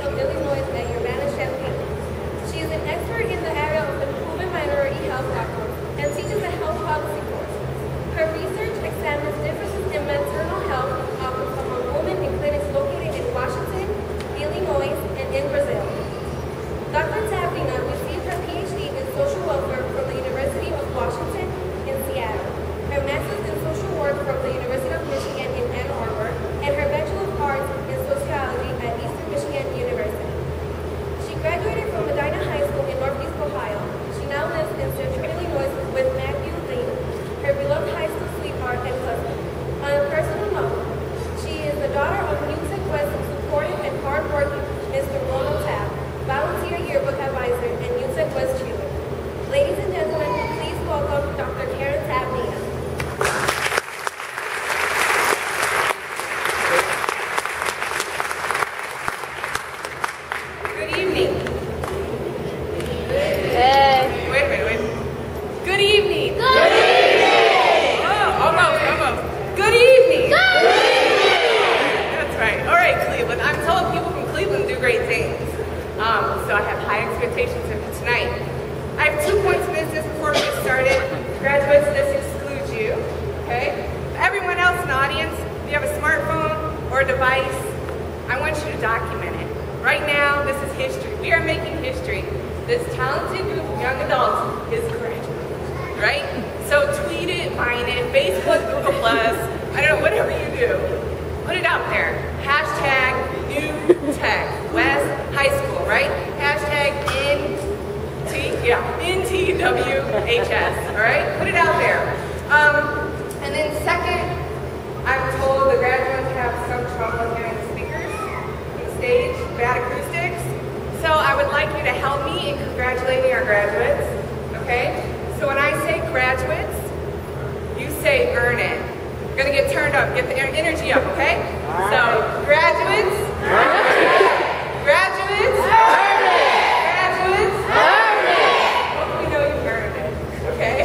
of Illinois at Urbana-Champaign. She is an expert in the area of improving minority health outcomes and teaches a health policy course. Her research examines differences in maternal health outcomes among women in clinics located in Washington, Illinois, and in Brazil. Dr. Tabb Dina received her PhD in social welfare from the University of Washington in Seattle, her master's in social work from the University of Michigan in Ann Arbor, and her Bachelor of Arts in sociology at Eastern Michigan University. She graduated from Medina High School in Northeast Ohio. She now lives in Central Illinois with Matthew Lane, her beloved high school sweetheart and husband. On a personal note, she is the daughter of Music West supportive and hardworking Mr. Ronald Tabb, volunteer yearbook advisor and Music West cheerleader. Ladies and gentlemen, please welcome Dr. Tabb Dina. Good evening. Hey. Wait. Good evening. Good evening. Oh, almost. Good evening. Good evening. That's right. All right, Cleveland. I'm told people from Cleveland do great things. So I have high expectations of you tonight. I have 2 points of business before we get started. Graduates, this excludes you, okay? Everyone else in the audience, if you have a smartphone or a device, I want you to document it. Right now, this is history. We are making history. This talented group of young adults is graduating, right? So tweet it, find it, Facebook, Google+, I don't know, whatever you do. Put it out there. Hashtag New Tech West High School, right? Hashtag NTWHS, all right? Put it out there. And then second, I'm told the graduates have some trouble hearing the speakers on the stage, bad acoustics. So I would like you to help me in congratulating our graduates, okay? So when I say graduates, you say earn it. You're gonna get turned up, get the energy up, okay? So graduates, graduates, graduates, we know you earned it, okay?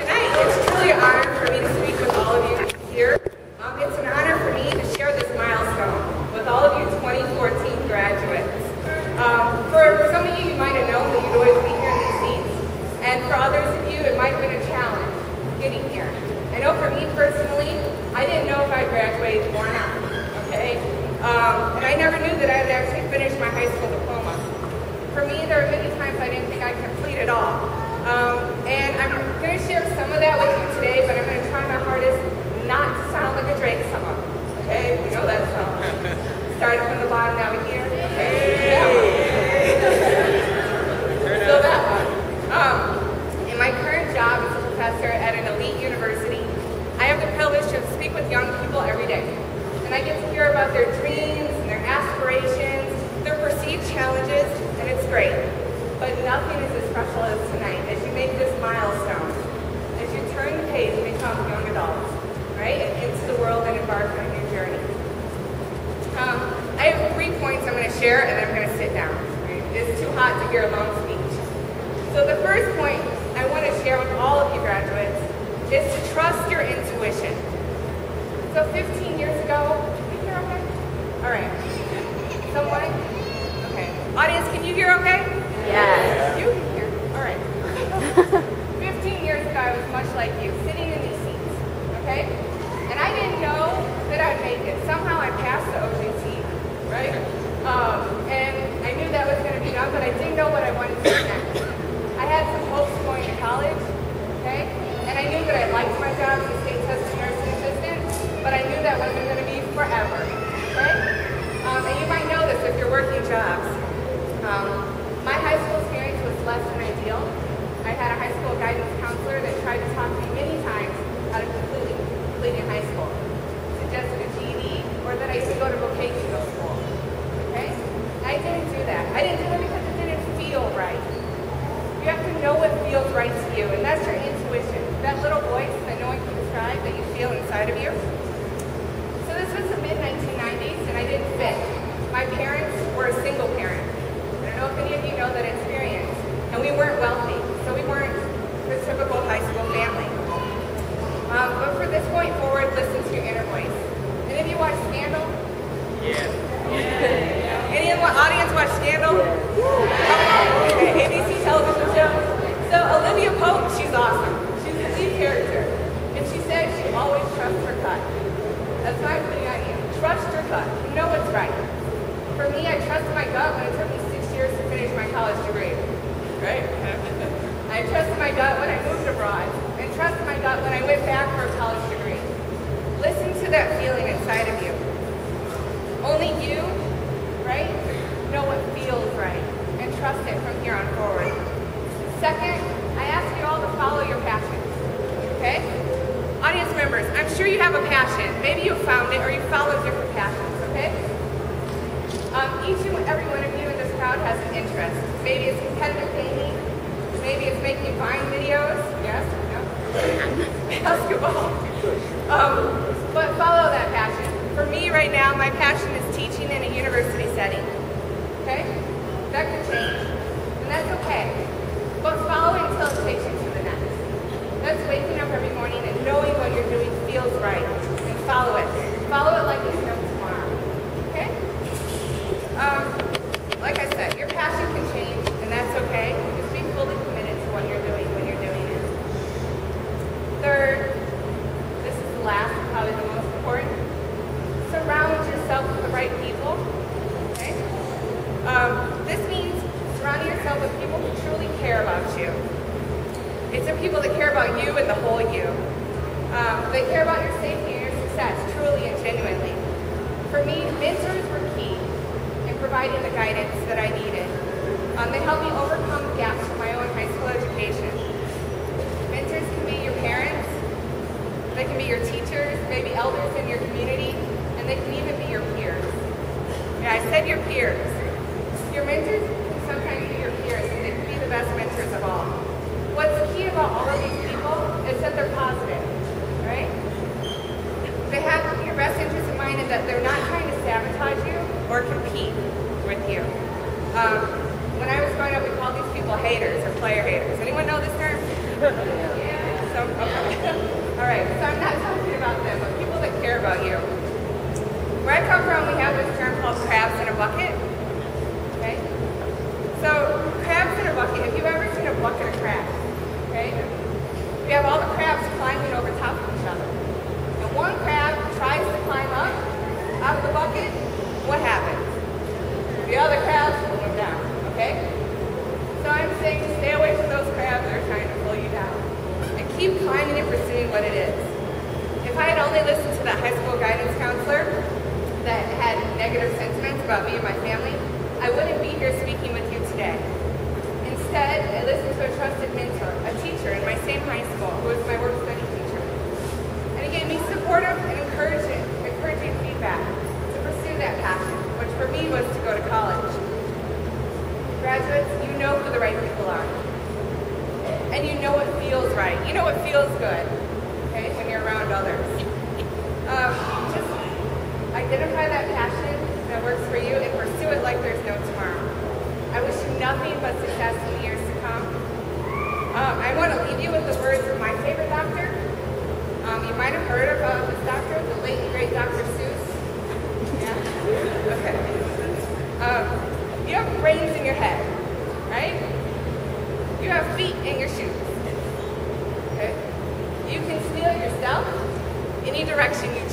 Tonight, it's truly an honor for me to speak with all of you here. It's an honor for me to share this milestone with all of you 2014 graduates. For some of you, you might have known that you'd always be here in these seats. And for others of you, it might have been a challenge getting here. I know for me personally, I didn't know if I'd graduate or not, okay? And I never knew that I would actually finish my high school diploma. For me, there were many times I didn't think I'd complete it all. And I'm going to share some of that with you today, but I'm going to try my hardest not to sound like a Drake song, okay? We know that song. Starting from the bottom, now we here. Okay. That one. So that one. In my current job as a professor at an elite university, I have the privilege to speak with young people every day. And I get to hear about their dreams and their aspirations, their perceived challenges, and it's great. But nothing is as special as tonight as you make this milestone, as you turn the page and become young adults, right? And into the world and embark on a new journey. I have 3 points I'm going to share, and I'm going to sit down. Right? It's too hot to hear a long speech. So the first point I want to share with all of you graduates is to trust your intuition. So 15 years ago, can you hear okay? All right. Someone? Okay. Audience, can you hear okay? Yes. You can hear. All right. 15 years ago, I was much like you, sitting in these seats. Okay? And I didn't know that I'd make it. Somehow I passed the OJT, right? And I knew that was going to be done, but I didn't know what I wanted to do next. I had some hopes going to college, okay? And I knew that I liked my job as a state testing nursing assistant, but I knew that wasn't going to be forever, okay? And you might know this if you're working jobs. My high school experience was less than ideal. I had a high school guidance counselor that tried to talk me many times out of completing high school. Suggested a GED, or that I should go to vocational school, okay? I didn't do that. I didn't do it because it didn't feel right. You have to know what feels right to you, and that's your intuition. That little voice that no one can describe that you feel inside of you. So this was the mid-1990s, and I didn't fit. My parents were a single parent. I don't know if any of you know that experience. And we weren't wealthy, so we weren't, to typical high school family. But for this point forward, listen to your inner voice. Any of you watch Scandal? Yeah. Any of the audience watch Scandal? Okay, ABC television show. So Olivia Pope, she's awesome. She's the lead character. And she says she always trusts her gut. That's my opinion on you. Trust your gut. You know what's right. For me, I trusted my gut when it took me 6 years to finish my college degree. Right? I trusted my gut when I moved abroad. And trusted my gut when I went back for a college degree. Listen to that feeling inside of you. Only you, right, know what feels right. And trust it from here on forward. Second, I ask you all to follow your passions. Okay? Audience members, I'm sure you have a passion. Maybe you found it or you follow different passions, okay? Each and every one of you in this crowd has an interest. Maybe it's competitive gaming. Maybe it's making Vine videos. Yes? No? Basketball. But follow that passion. For me right now, my passion is teaching in a university setting. Okay? That could change. And that's okay. But follow it until it takes you to the next. That's waking up every morning and knowing what you're doing feels right. And follow it. Follow it like it's no tomorrow. Okay? Like I said, your passion can change, and that's okay. Just be fully committed to what you're doing when you're doing it. Third, this is the last, probably the most important. Surround yourself with the right people. Okay? This means surrounding yourself with people who truly care about you. It's the people that care about you and the whole you. They care about your safety and your success, truly and genuinely. For me, mentors were key in providing the guidance that I needed. They helped me overcome gaps in my own high school education. Mentors can be your parents, they can be your teachers, maybe elders in your community, and they can even be your peers. Yeah, I said your peers. Your mentors can sometimes be your peers, and they can be the best mentors of all. What's key about all of these people is that they're positive, right? They have your best interest in mind and that they're not trying to sabotage you or compete with you. When I was growing up, we called these people haters or player haters. Anyone know this term? Yeah. Okay. All right, so I'm not talking about them, but people that care about you. Where I come from, we have this term called crabs in a bucket. Okay? So, crabs in a bucket, have you ever seen a bucket of crabs? Okay? We have all the crabs climbing over top of each other. And one crab tries to climb up out of the bucket, what happens? The other crabs pull him down, okay? So I'm saying stay away from those crabs that are trying to pull you down. And keep climbing and pursuing what it is. If I had only listened to that high school guidance counselor that had negative sentiments about me and my family, I wouldn't be here speaking with you today. Instead, I listened to a trusted mentor, a teacher in my same high school who was my work study teacher. And he gave me supportive and encouraging feedback to pursue that passion, which for me was to go to college. Graduates, you know who the right people are. And you know what feels right. You know what feels good, okay, when you're around others. Just identify that passion that works for you and pursue it like there's no tomorrow. I wish you nothing but success in the years to come. I want to leave you with the words of my favorite doctor. You might have heard of this doctor, the late and great Dr. Seuss. Yeah? Okay. You have brains in your head, right? You have feet in your shoes. Okay? You can steer yourself any direction you